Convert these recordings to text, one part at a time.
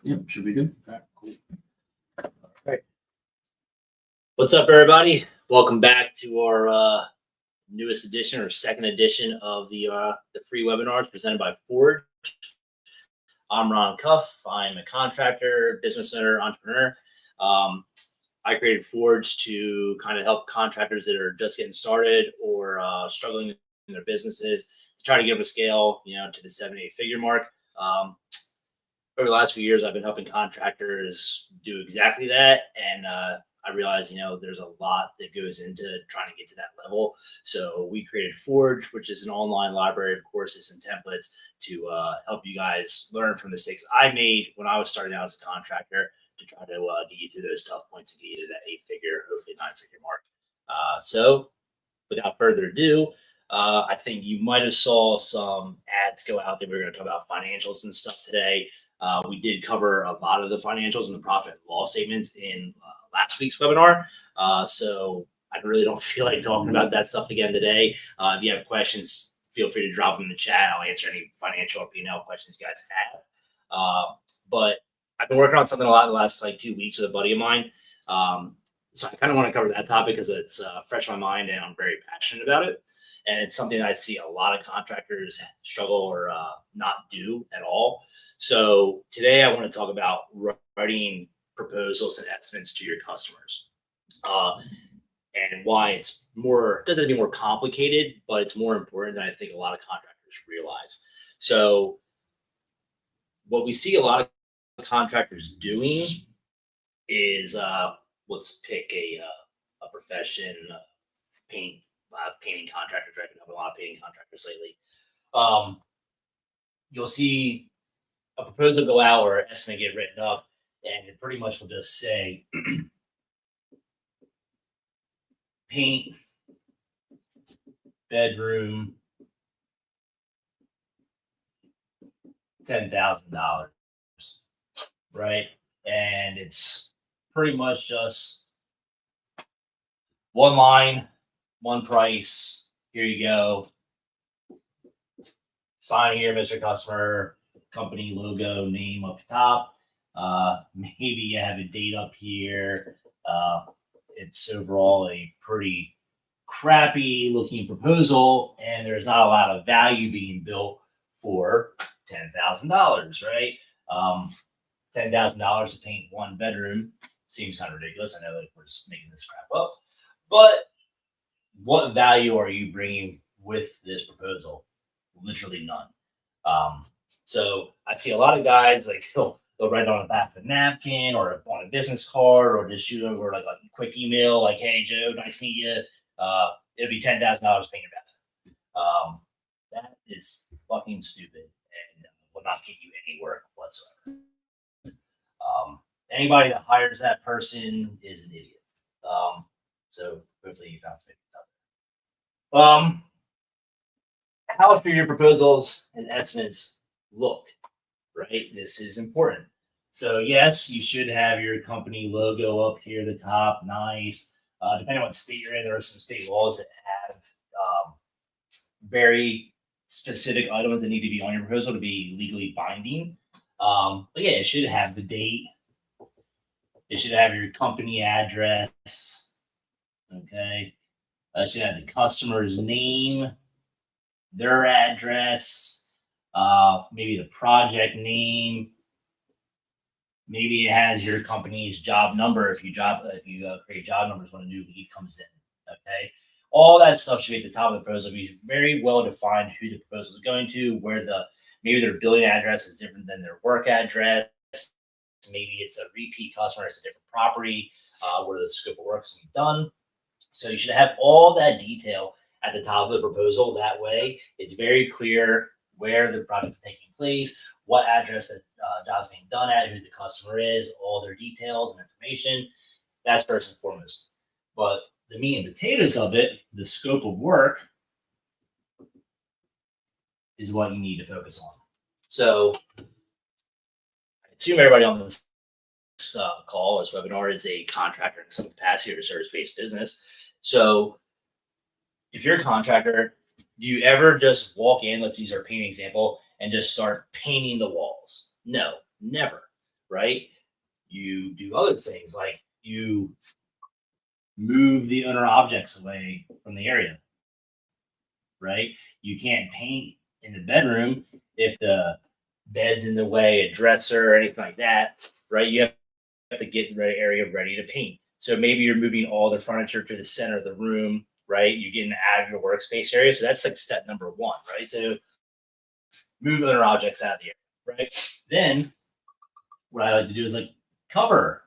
Yep, should be good. All right, cool. All right. What's up, everybody? Welcome back to our newest edition or second edition of the free webinars presented by Forge. I'm Ron Cuff. I'm a contractor, business owner, entrepreneur. I created Forge to kind of help contractors that are just getting started or struggling in their businesses to try to get them to scale, to the 7-8 figure mark. Over the last few years, I've been helping contractors do exactly that. And I realized, there's a lot that goes into trying to get to that level. So we created Forge, which is an online library of courses and templates to help you guys learn from the mistakes I made when I was starting out as a contractor to try to get you through those tough points and get you to that 8-figure, hopefully 9-figure mark. So without further ado, I think you might have saw some ads go out there. We're going to talk about financials and stuff today. We did cover a lot of the financials and the profit and loss statements in last week's webinar. So I really don't feel like talking about that stuff again today. If you have questions, feel free to drop them in the chat. I'll answer any financial or P&L questions you guys have. But I've been working on something a lot in the last 2 weeks with a buddy of mine. So I kind of want to cover that topic because it's fresh in my mind and I'm very passionate about it. And it's something that I see a lot of contractors struggle or not do at all. So today I want to talk about writing proposals and estimates to your customers, and why it's doesn't have to be more complicated, but it's more important than I think a lot of contractors realize. So what we see a lot of contractors doing is let's pick a profession, painting contractors. Right, we have a lot of painting contractors lately. You'll see a proposal go out or an estimate get written up, and it pretty much will just say paint bedroom $10,000, right? And it's pretty much just one line, one price. Here you go. Sign here, Mr. Customer. Company logo, name up top. Maybe you have a date up here. It's overall a pretty crappy looking proposal, and there's not a lot of value being built for $10,000, right? $10,000 to paint one bedroom seems kind of ridiculous. I know that we're just making this crap up, but what value are you bringing with this proposal? Literally none. So I see a lot of guys they'll write it on the back of a napkin or on a business card or just shoot over a quick email "Hey Joe, nice to meet you. It'll be $10,000 paint your bathroom." That is fucking stupid and will not get you any work whatsoever. Anybody that hires that person is an idiot. So hopefully you found something. How should your proposals and estimates look, right? This is important. So yes, you should have your company logo up here at the top. Nice. Depending on what state you're in, there are some state laws that have very specific items that need to be on your proposal to be legally binding. But yeah, it should have the date. It should have your company address. Okay. It should have the customer's name, their address, maybe the project name. Maybe it has your company's job number if you create job numbers when a new lead comes in. Okay, all that stuff should be at the top of the proposal. Be very well defined who the proposal is going to, where maybe their billing address is different than their work address. Maybe it's a repeat customer, it's a different property where the scope of work is being done. So you should have all that detail at the top of the proposal. That way, it's very clear where the project is taking place, what address the job's being done at, who the customer is, all their details and information. That's first and foremost. But the meat and potatoes of it, the scope of work, is what you need to focus on. So I assume everybody on this call, this webinar, is a contractor in some capacity or a service-based business. So if you're a contractor, do you ever just walk in, let's use our painting example, and just start painting the walls. No, never, right? You do other things like you move the owner objects away from the area, right? You can't paint in the bedroom if the bed's in the way, a dresser or anything like that, right? You have to get the area ready to paint. So maybe you're moving all the furniture to the center of the room, right? You're getting out of your workspace area. So that's like step number one, right? So move other objects out of the area, right? Then what I like to do is like cover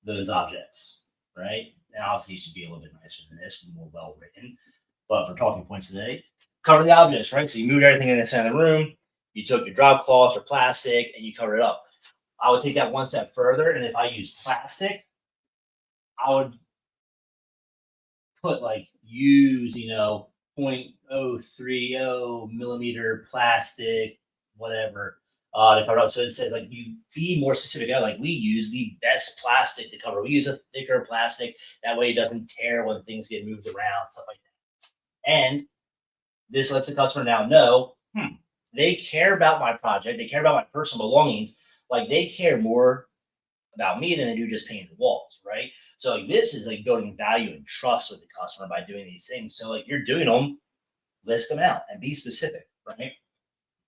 those objects, right? And obviously, you should be a little bit nicer than this, more well written. But for talking points today, cover the objects, right? So you moved everything in the center of the room. You took your drop cloths or plastic and you covered it up. I would take that one step further, and if I use plastic, I would put like use 0.030 millimeter plastic, whatever, to cover up. So it says like you be more specific. Like we use the best plastic to cover. We use a thicker plastic that way it doesn't tear when things get moved around, stuff like that. And this lets the customer now know they care about my project, they care about my personal belongings. Like they care more about me than they do just painting the walls, right? So like this is like building value and trust with the customer by doing these things. So like you're doing them, list them out and be specific, right?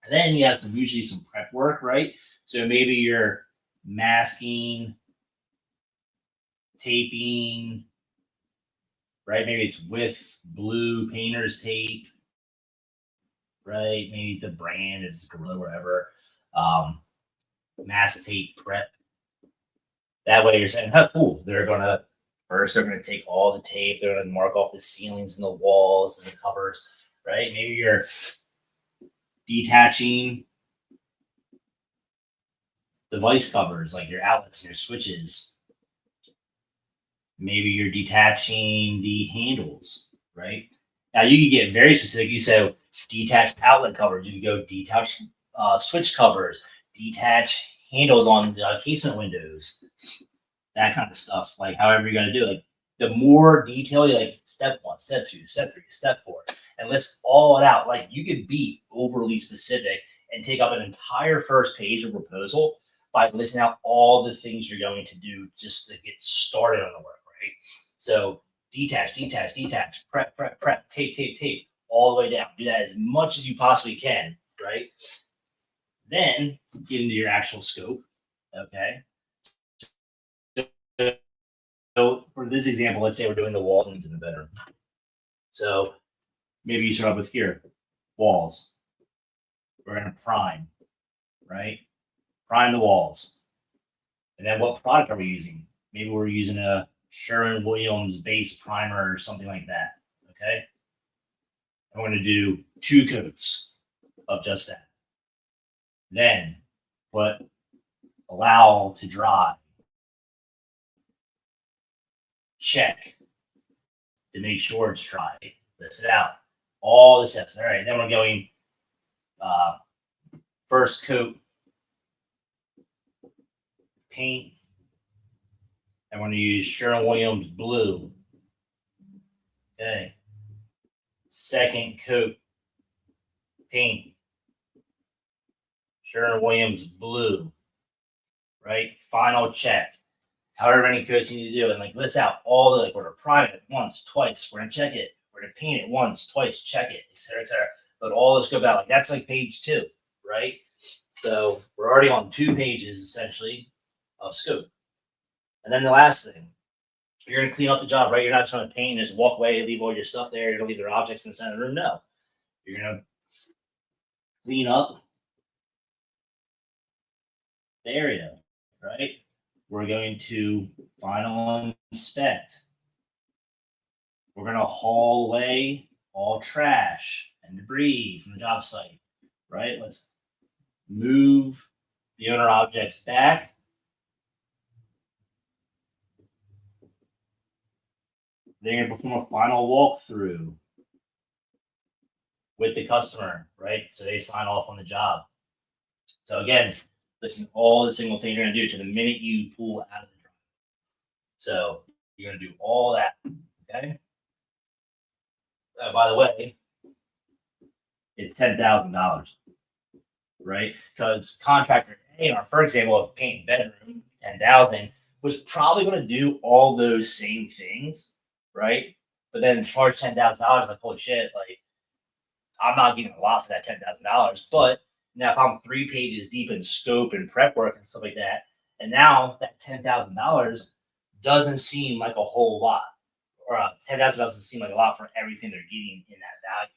And then you have usually some prep work, right? So maybe you're masking, taping, right? Maybe it's with blue painter's tape, right? Maybe the brand is Gorilla, wherever. Mask tape prep. That way you're saying, oh, cool. They're going to take all the tape. They're going to mark off the ceilings and the walls and the covers, right? Maybe you're detaching device covers, like your outlets and your switches. Maybe you're detaching the handles, right? Now you can get very specific. You say detach outlet covers. You can go detach switch covers, detach handles on casement windows, that kind of stuff. Like however you're going to do it. Like the more detail, you like step 1, step 2, step 3, step 4, and list all it out. Like you could be overly specific and take up an entire first page of proposal by listing out all the things you're going to do just to get started on the work, right? So detach, prep, tape, all the way down. Do that as much as you possibly can, right? Then get into your actual scope, okay? So for this example, let's say we're doing the walls in the bedroom. So maybe you start up with here, walls. We're going to prime, right? Prime the walls. And then what product are we using? Maybe we're using a Sherwin-Williams base primer or something like that, okay? I'm going to do 2 coats of just that. Then allow to dry. Check to make sure it's dry. List it out. All the steps. All right, then we're going first coat paint. I'm going to use Sherwin-Williams blue. Okay. Second coat paint. Sherwin-Williams blue. Right. Final check. However many coats you need to do, and like list out all the we're gonna prime it once, twice. We're gonna check it. We're gonna paint it once, twice, check it, etc., etc. But all this go about like that's like page 2, right? So we're already on 2 pages essentially of scope. And then the last thing, you're gonna clean up the job, right? You're not trying to paint and just walk away, leave all your stuff there. You're gonna leave their objects in the center of the room. No, you're gonna clean up the area, right? We're going to final inspect. We're going to haul away all trash and debris from the job site, right? Let's move the owner objects back. They're going to perform a final walkthrough with the customer, right? So they sign off on the job. So again, listen, all the single things you're going to do to the minute you pull out of the drive. So you're going to do all that, okay? By the way, it's $10,000. right? Because contractor A, in our first example of paint bedroom, 10,000, was probably going to do all those same things, right? But then charge $10,000, like holy shit, like I'm not getting a lot for that $10,000. But now if I'm 3 pages deep in scope and prep work and stuff like that, and now that $10,000 doesn't seem like a whole lot, or 10,000 doesn't seem like a lot for everything they're getting in that value.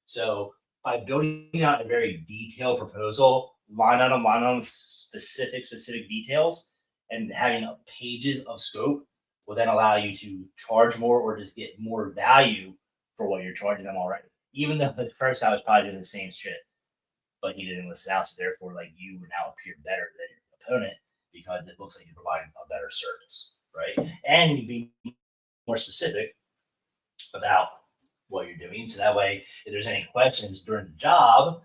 So by building out a very detailed proposal, line item, specific details, and having pages of scope will then allow you to charge more or just get more value for what you're charging them already. Even though the first guy was probably doing the same shit, but he didn't list it out, so therefore, like you would now appear better than your opponent because it looks like you're providing a better service, right? And you be more specific about what you're doing, so that way, if there's any questions during the job,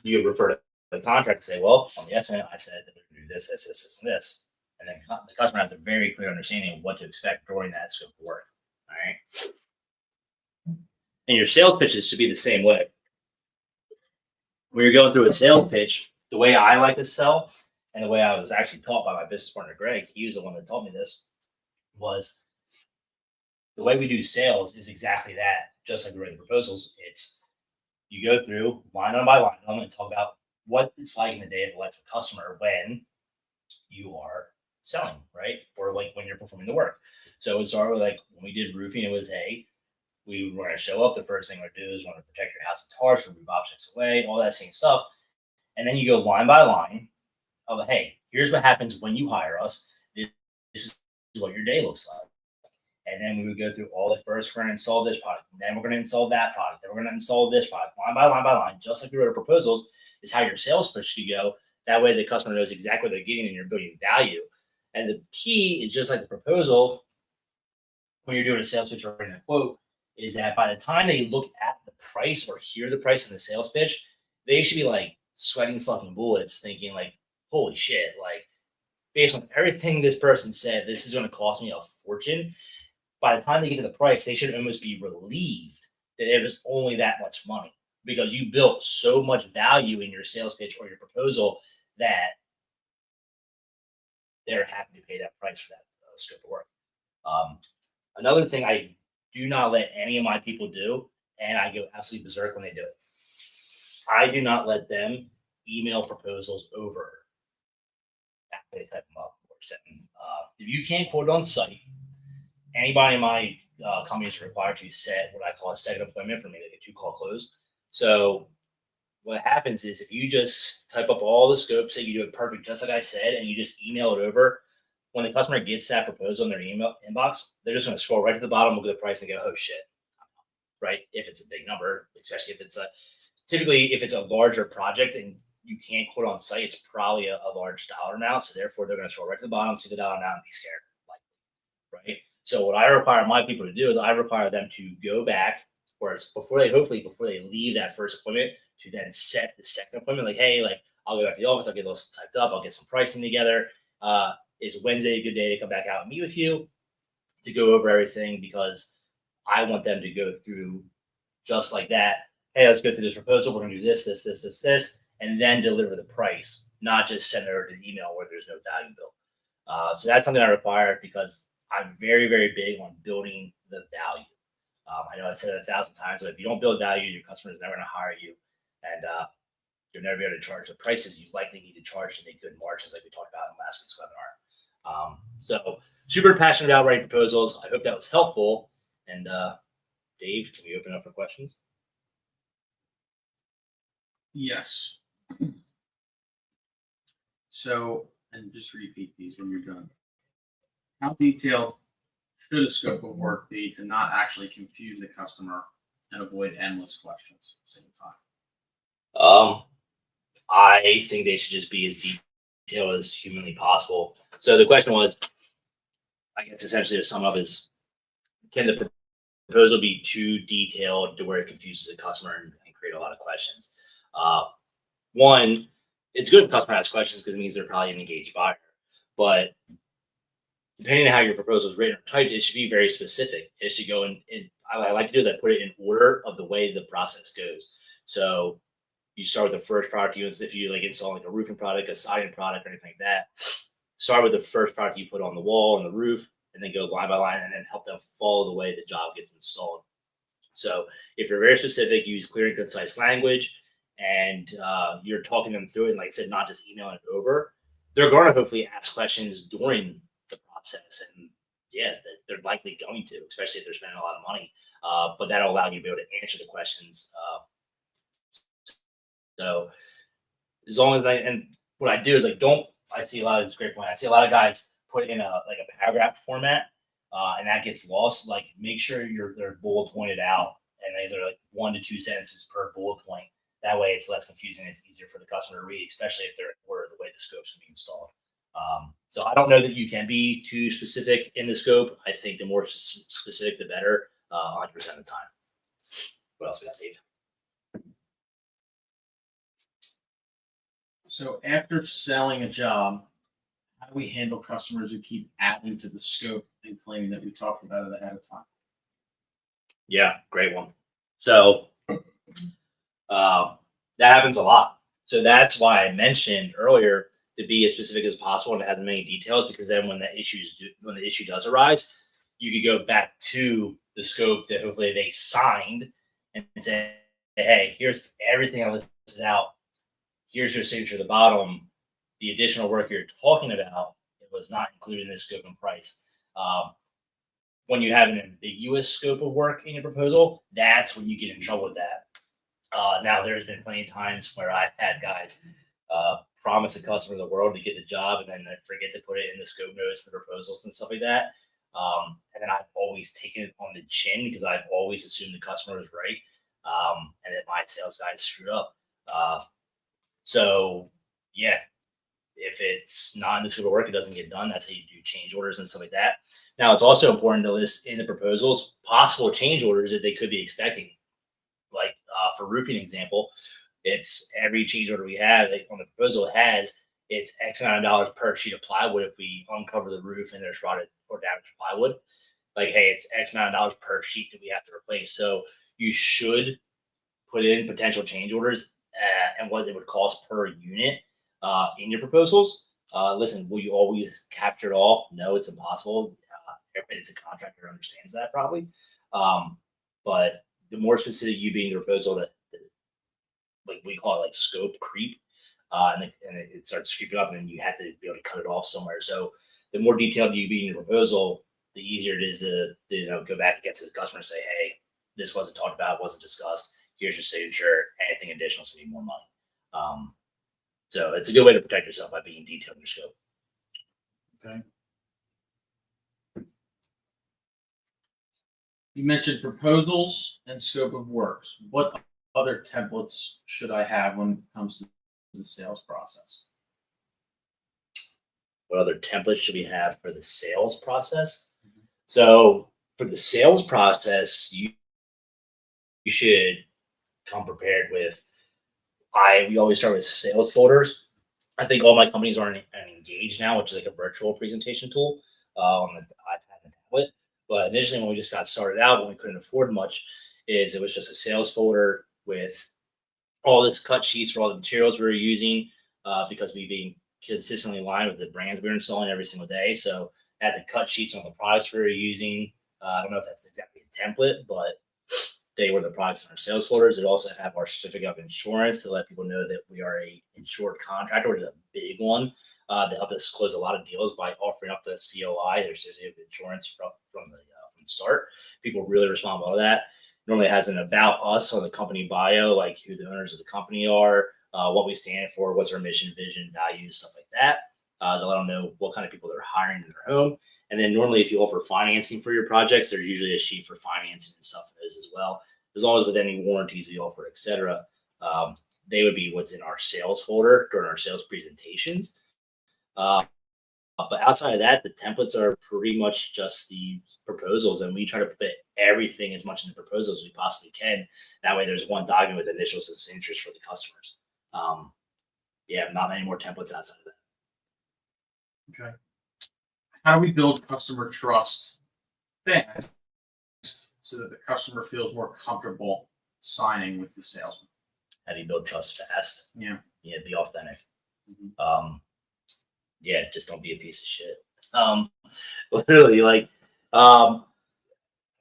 you refer to the contract and say, "Well, on the estimate, I said that we're going to do this, and this," and then the customer has a very clear understanding of what to expect during that scope of work. All right. And your sales pitches should be the same way. When you're going through a sales pitch, the way I like to sell and the way I was actually taught by my business partner, Greg, he was the one that taught me this, was the way we do sales is exactly that. Just like we write the proposals, it's you go through line by line and talk about what it's like in the day of the life of a customer when you are selling, right? Or like when you're performing the work. So it started with like when we did roofing, it was, hey, we were going to show up. The first thing we're going to do is want to protect your house with tarps, remove objects away, all that same stuff. And then you go line by line of, hey, here's what happens when you hire us. This is what your day looks like. And then we would go through all the first, we're going to install this product. And then we're going to install that product. Then we're going to install this product. Line by line, just like we wrote proposals, is how your sales pitch should go. That way the customer knows exactly what they're getting and you're building value. And the key is just like the proposal, when you're doing a sales pitch or writing a quote, is that by the time they look at the price or hear the price in the sales pitch, they should be like sweating fucking bullets thinking like, holy shit, like based on everything this person said, this is going to cost me a fortune. By the time they get to the price, they should almost be relieved that it was only that much money because you built so much value in your sales pitch or your proposal that they're happy to pay that price for that scope of work. Another thing I do not let any of my people do, and I go absolutely berserk when they do it. I do not let them email proposals over after they type them up or send them. If you can't quote on site, anybody in my company is required to set what I call a second appointment for me to get a 2-call close. So what happens is if you just type up all the scopes that you do it perfect, just like I said, and you just email it over, when the customer gets that proposal in their email inbox, they're just going to scroll right to the bottom, look at the price, and go, "Oh shit!" Right? If it's a big number, especially if it's typically if it's a larger project and you can't quote on site, it's probably a large dollar amount. So therefore, they're going to scroll right to the bottom, see the dollar amount, and be scared. Right? So what I require my people to do is I require them to go back, or before they leave that first appointment, to then set the second appointment. Like, hey, like I'll go back to the office, I'll get those typed up, I'll get some pricing together. Is Wednesday a good day to come back out and meet with you to go over everything? Because I want them to go through just like that. Hey, let's go through this proposal. We're going to do this, and then deliver the price, not just send it over to the email where there's no value built. So that's something I require because I'm very, very big on building the value. I know I've said it 1,000 times, but if you don't build value, your customer is never going to hire you. And you'll never be able to charge the prices you likely need to charge to make good margins like we talked about in last week's webinar. So super passionate about writing proposals. I hope that was helpful. And Dave, can we open up for questions? Yes. So, and just repeat these when you're done. How detailed should a scope of work be to not actually confuse the customer and avoid endless questions at the same time? I think they should just be as detailed as humanly possible. So the question was, I guess essentially to sum up is, can the proposal be too detailed to where it confuses the customer and create a lot of questions? One, it's good if the customer asks questions because it means they're probably an engaged buyer. But depending on how your proposal is written or typed, it should be very specific. It should go in I like to do is I put it in order of the way the process goes. So you start with the first product you use. If you like install like a roofing product, a siding product, or anything like that, start with the first product you put on the wall and the roof, and then go line by line, and then help them follow the way the job gets installed. So if you're very specific, use clear and concise language, and you're talking them through it. And like I said, not just emailing it over. They're going to hopefully ask questions during the process, and yeah, they're likely going to, especially if they're spending a lot of money. But that'll allow you to be able to answer the questions. So as long as and what I do is like I see a lot of this great point. I see a lot of guys put in a paragraph format, and that gets lost. Like make sure they're bullet pointed out, and they're like 1 to 2 sentences per bullet point. That way, it's less confusing. It's easier for the customer to read, especially if they're aware of the way the scope's going to be installed. So I don't know that you can be too specific in the scope. I think the more specific, the better, 100% of the time. What else we got, Dave? So after selling a job, how do we handle customers who keep adding to the scope and claiming that we talked about it ahead of time? Yeah, great one. So that happens a lot. So that's why I mentioned earlier to be as specific as possible and to have as many details, because then when the issue does arise, you could go back to the scope that hopefully they signed and say, hey, here's everything I listed out. Here's your signature at the bottom. The additional work you're talking about, it was not included in this scope and price. When you have an ambiguous scope of work in your proposal, that's when you get in trouble with that. Now, there's been plenty of times where I've had guys promise a customer the world to get the job and then forget to put it in the scope notice, the proposals and stuff like that. And then I've always taken it on the chin because I've always assumed the customer was right, and that my sales guy screwed up. So, yeah, if it's not in the scope of work, it doesn't get done. That's how you do change orders and stuff like that. Now, it's also important to list in the proposals possible change orders that they could be expecting. Like for roofing example, it's every change order we have like on the proposal has it's X amount of dollars per sheet of plywood if we uncover the roof and there's rotted or damaged plywood. Like, hey, it's X amount of dollars per sheet that we have to replace. So you should put in potential change orders and what they would cost per unit in your proposals. Listen, will you always capture it all? No, it's impossible. Everybody that's a contractor understands that probably. But the more specific you be in your proposal, like we call it like scope creep, and it starts creeping up, and you have to be able to cut it off somewhere. So the more detailed you be in your proposal, the easier it is to go back and get to the customer and say, hey, this wasn't talked about, wasn't discussed. Here's your signature. Anything additional is going to be more money. So it's a good way to protect yourself by being detailed in your scope. Okay. You mentioned proposals and scope of works. What other templates should I have when it comes to the sales process? What other templates should we have for the sales process? Mm-hmm. So for the sales process, you should come prepared with, we always start with sales folders. I think all my companies are engaged now, which is like a virtual presentation tool on the iPad and tablet. But initially, when we just got started out, when we couldn't afford much, it was just a sales folder with all this cut sheets for all the materials we were using because we being consistently aligned with the brands we were installing every single day. So I had the cut sheets on the products we were using. I don't know if that's exactly a template, but they were the products in our sales folders. It also have our certificate of insurance to let people know that we are a insured contractor, which is a big one to help us close a lot of deals by offering up the COI, their certificate of insurance from the start. People really respond well to that. Normally it has an about us on the company bio, like who the owners of the company are, what we stand for, what's our mission, vision, values, stuff like that. To let them know what kind of people they're hiring in their home. And then normally if you offer financing for your projects, there's usually a sheet for financing and stuff for those as well. As long as with any warranties we offer, etc., they would be what's in our sales folder during our sales presentations. But outside of that, the templates are pretty much just the proposals, and we try to fit everything as much in the proposals as we possibly can. That way there's one document with initials and signatures for the customers. Not many more templates outside of that. Okay. How do we build customer trust fast so that the customer feels more comfortable signing with the salesman? How do you build trust fast? Yeah. Yeah, be authentic. Mhm. Yeah, just don't be a piece of shit. Literally, like, I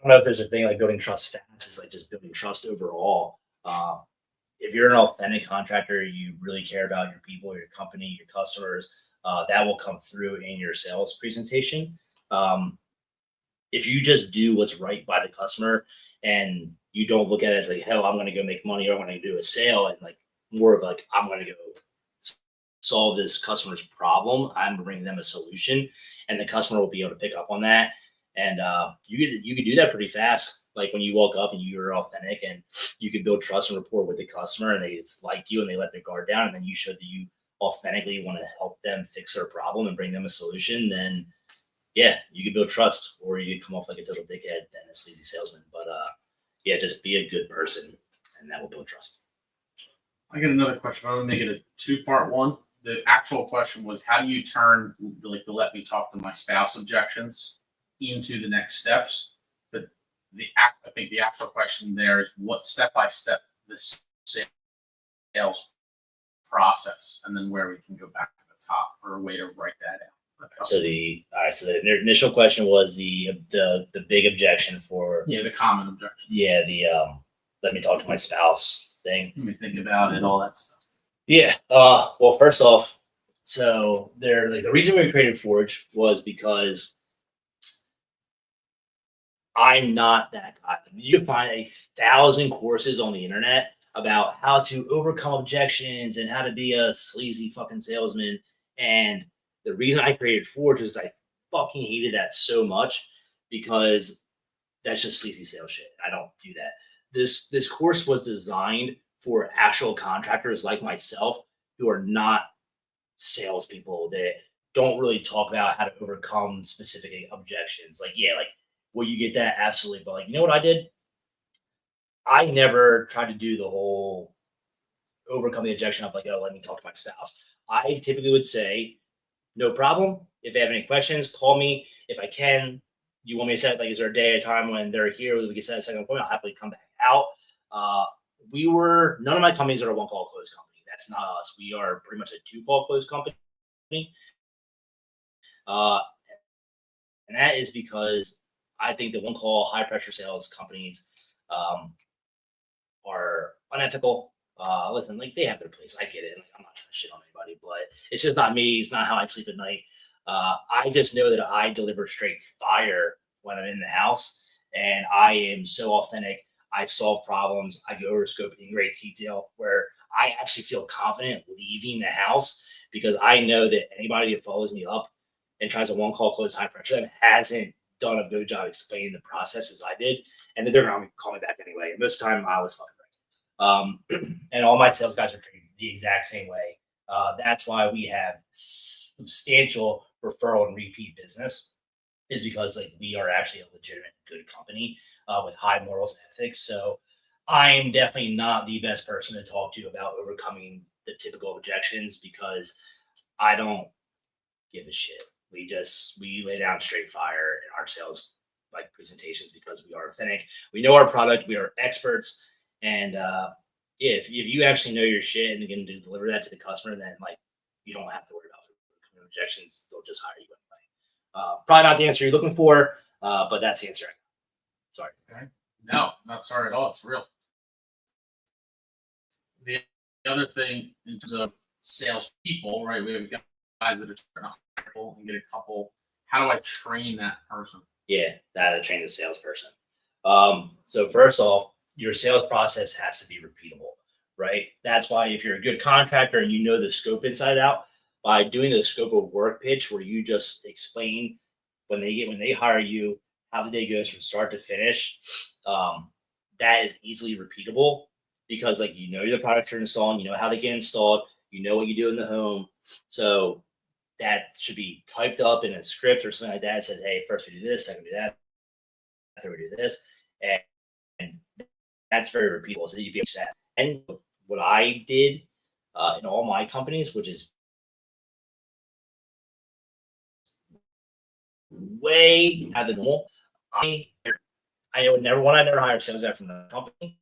don't know if there's a thing like building trust fast is like just building trust overall. If you're an authentic contractor, you really care about your people, your company, your customers. That will come through in your sales presentation. If you just do what's right by the customer and you don't look at it as like, hell, I'm going to go make money or I'm going to do a sale, and like more of like, I'm going to go solve this customer's problem. I'm bringing them a solution, and the customer will be able to pick up on that. And you could do that pretty fast. Like when you walk up and you're authentic, and you can build trust and rapport with the customer, and they just like you and they let their guard down, and then you show that you authentically want to help them fix their problem and bring them a solution. Then yeah, you could build trust, or you could come off like a total dickhead and a sleazy salesman. But yeah, just be a good person, and that will build trust. I got another question. I'm gonna make it a two-part one. The actual question was, how do you turn like the let me talk to my spouse objections into the next steps? But I think the actual question there is what step by step the sales process, and then where we can go back to the top, or a way to write that out. So the initial question was the big objection for the common objection. Yeah, the let me talk to my spouse thing. Let me think about it, all that stuff. Yeah. Well, first off, so there, like, the reason we created Forge was because I'm not that guy. You can find 1,000 courses on the internet about how to overcome objections and how to be a sleazy fucking salesman. And the reason I created Forge is I fucking hated that so much, because that's just sleazy sales shit. I don't do that. This course was designed for actual contractors like myself who are not salespeople, that don't really talk about how to overcome specific objections. Like, yeah, like, will you get that? Absolutely. But like, you know what I did? I never tried to do the whole overcome the objection of like, oh, let me talk to my spouse. I typically would say, no problem. If they have any questions, call me. If I can, you want me to set, like, is there a day or a time when they're here we can set a second appointment? I'll happily come back out. None of my companies are a one call close company. That's not us. We are pretty much a 2-call close company. And that is because I think the one call high pressure sales companies are unethical. Listen, like, they have their place. I get it. Like, I'm not trying to shit on anybody, but it's just not me. It's not how I sleep at night. I just know that I deliver straight fire when I'm in the house, and I am so authentic. I solve problems. I go over scope in great detail, where I actually feel confident leaving the house, because I know that anybody that follows me up and tries a one call close high pressure that hasn't done a good job explaining the process as I did, and then they're going to call me back anyway. And most of the time, I was fucking right. And all my sales guys are treated the exact same way. That's why we have substantial referral and repeat business, is because like we are actually a legitimate good company with high morals and ethics. So I am definitely not the best person to talk to about overcoming the typical objections, because I don't give a shit. We lay down straight fire in our sales like presentations, because we are authentic. We know our product. We are experts. And if you actually know your shit and can deliver that to the customer, then like you don't have to worry about objections. They'll just hire you anyway. Probably not the answer you're looking for, but that's the answer. Sorry. Okay. No, not sorry at all. It's real. The other thing in terms of salespeople, right? We have guys that are trying to hire people and get a couple. How do I train that person? Yeah, that to train the salesperson. So first off, your sales process has to be repeatable, right? That's why if you're a good contractor and you know the scope inside out, by doing the scope of work pitch, where you just explain when they hire you how the day goes from start to finish, that is easily repeatable, because like you know the products you're installing, you know how they get installed, you know what you do in the home. So that should be typed up in a script or something like that. It says, hey, first we do this, second we do that, third we do this, and that's very repeatable. So you can able that. And what I did in all my companies, which is way out of the normal, I would never hire a sales guy from the company,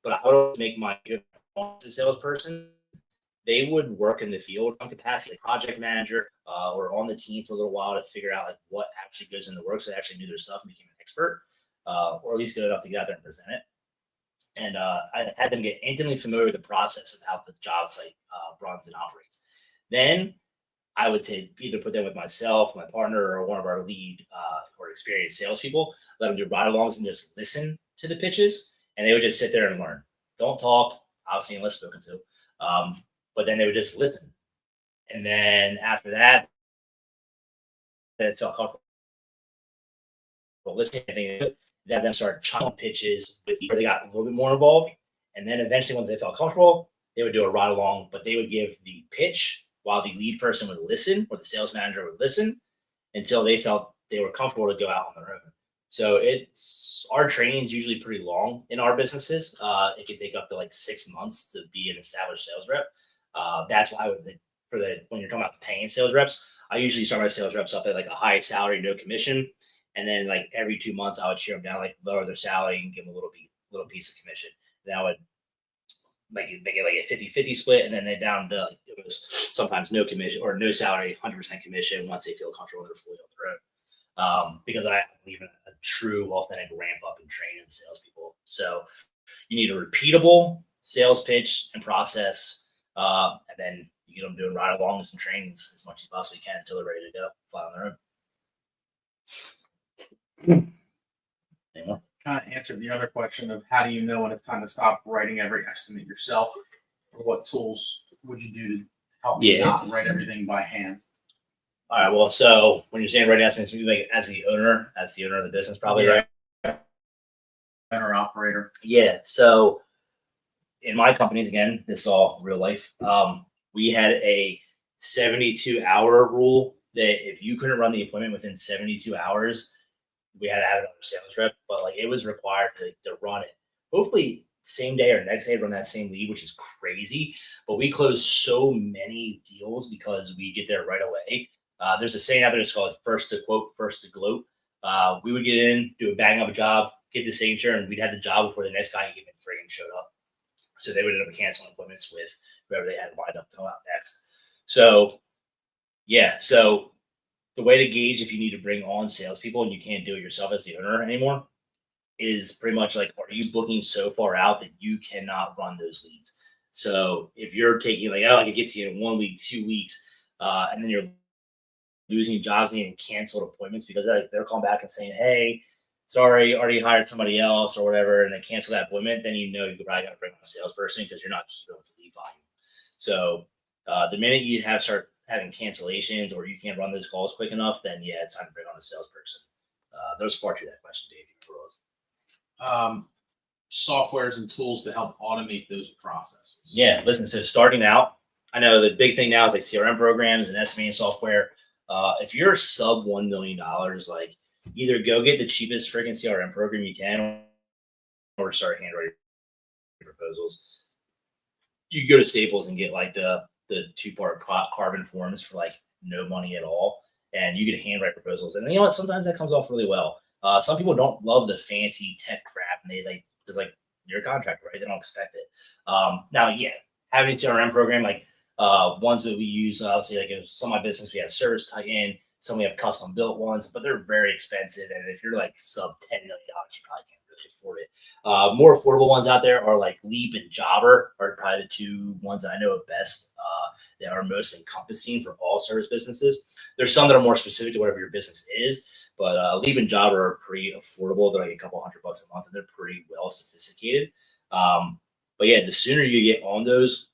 but I would make my as a salesperson, they would work in the field on capacity, like project manager, or on the team for a little while to figure out like what actually goes into work. So they actually knew their stuff and became an expert, or at least good enough to get out there and present it. And I had them get intimately familiar with the process of how the job site runs and operates. Then I would either put them with myself, my partner, or one of our lead or experienced salespeople, let them do ride-alongs and just listen to the pitches, and they would just sit there and learn. Don't talk, obviously, unless spoken to. But then they would just listen. And then after that, they felt comfortable listening. They had them start chunking pitches where they got a little bit more involved. And then eventually, once they felt comfortable, they would do a ride along, but they would give the pitch while the lead person would listen, or the sales manager would listen, until they felt they were comfortable to go out on their own. So our training is usually pretty long in our businesses. It can take up to like 6 months to be an established sales rep. That's why when you're talking about the paying sales reps, I usually start my sales reps up at like a high salary, no commission. And then like every 2 months, I would cheer them down, like lower their salary and give them a little piece of commission. Then I would make it like a 50-50 split. And then they down to like, it was sometimes no commission or no salary, 100% commission once they feel comfortable they're fully on the road. Because I believe in a true, authentic ramp up and training salespeople. So you need a repeatable sales pitch and process. And then you get them doing ride alongs and trainings as much as you possibly can until they're ready to go fly on their own. Yeah. Kind of answered the other question of how do you know when it's time to stop writing every estimate yourself, or what tools would you do to help you not write everything by hand? All right. Well, so when you're saying writing estimates, you like as the owner of the business, probably, right? Owner operator. Yeah. So in my companies, again, this is all real life. We had a 72-hour rule that if you couldn't run the appointment within 72 hours, we had to have another sales rep. But like it was required to run it. Hopefully, same day or next day, run that same lead, which is crazy. But we closed so many deals because we get there right away. There's a saying out there that's called first to quote, first to gloat. We would get in, do a bang up job, get the signature, and we'd have the job before the next guy even friggin' showed up. So they would end up canceling appointments with whoever they had lined up to go out next. So, yeah. So the way to gauge if you need to bring on salespeople and you can't do it yourself as the owner anymore is pretty much like, are you booking so far out that you cannot run those leads? So if you're taking like, oh, I can get to you in 1 week, 2 weeks, and then you're losing jobs and getting canceled appointments because they're calling back and saying, hey, sorry, already hired somebody else or whatever, and they cancel that appointment, then you know you probably got to bring on a salesperson because you're not keeping with the lead volume. So the minute you start having cancellations or you can't run those calls quick enough, then yeah, it's time to bring on a salesperson. There's part to that question, Dave. Softwares and tools to help automate those processes. Yeah, listen, so starting out, I know the big thing now is like CRM programs and estimating software. If you're sub $1 million, like either go get the cheapest freaking CRM program you can or start handwriting proposals. You can go to Staples and get like the 2-part carbon forms for like no money at all. And you get handwrite proposals. And you know what? Sometimes that comes off really well. Some people don't love the fancy tech crap, and it's like you're a contractor, right? They don't expect it. Now, yeah, having a CRM program, like ones that we use, obviously, like if some of my business, we have Service Titan, some we have custom built ones, but they're very expensive. And if you're like sub $10 million, you probably can't really afford it. More affordable ones out there are like Leap and Jobber are probably the two ones that I know of best that are most encompassing for all service businesses. There's some that are more specific to whatever your business is, but Leap and Jobber are pretty affordable. They're like a couple $100 a month, and they're pretty well sophisticated. But yeah, the sooner you get on those,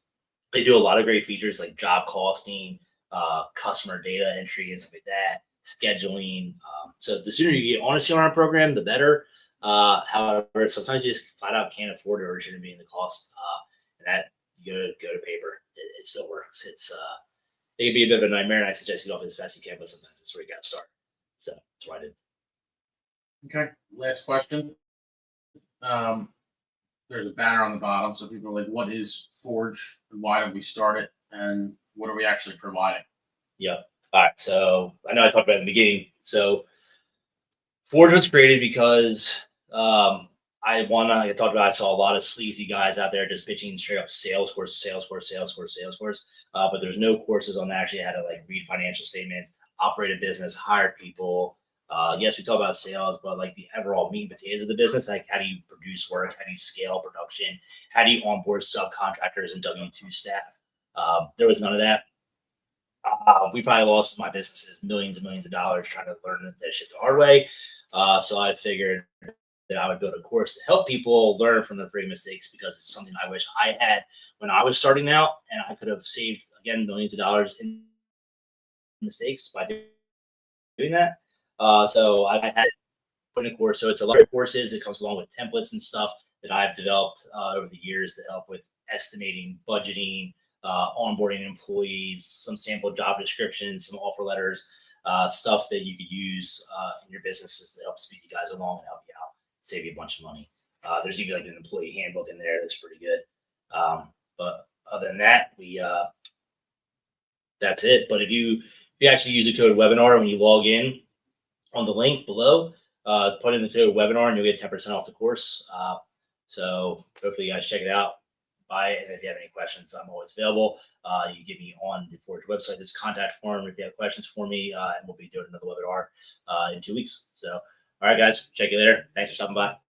they do a lot of great features like job costing, customer data entry and stuff like that, scheduling. So the sooner you get on a CRM program, the better. However, sometimes you just flat out can't afford it or it shouldn't be in the cost. And that you go to paper. It still works. It can be a bit of a nightmare, and I suggest you go off as fast as you can, but sometimes that's where you got to start. So that's what I did. Okay, last question. There's a banner on the bottom, so people are like, what is Forge? Why did we start it? And what are we actually providing? Yep. All right. So I know I talked about it in the beginning. So Forge was created because I talked about, I saw a lot of sleazy guys out there just pitching straight up Salesforce. But there's no courses on actually how to like read financial statements, operate a business, hire people. Yes, we talk about sales, but like the overall meat and potatoes of the business, like how do you produce work? How do you scale production? How do you onboard subcontractors and W-2 staff? There was none of that. We probably lost my businesses millions and millions of dollars trying to learn that shit the hard way. So I figured that I would build a course to help people learn from their free mistakes, because it's something I wish I had when I was starting out, and I could have saved, again, millions of dollars in mistakes by doing that. So I had put in a course. So it's a lot of courses. It comes along with templates and stuff that I've developed over the years to help with estimating, budgeting, onboarding employees, some sample job descriptions, some offer letters, stuff that you could use in your businesses to help speed you guys along and help you out, save you a bunch of money. There's even like an employee handbook in there that's pretty good. But other than that, that's it. But if you actually use the code webinar when you log in on the link below, put in the code webinar and you'll get 10% off the course. So hopefully you guys check it out, buy it. And if you have any questions, I'm always available. You get me on the Forge website, this contact form if you have questions for me, and we'll be doing another webinar in 2 weeks. So, all right, guys, check you later. Thanks for stopping by.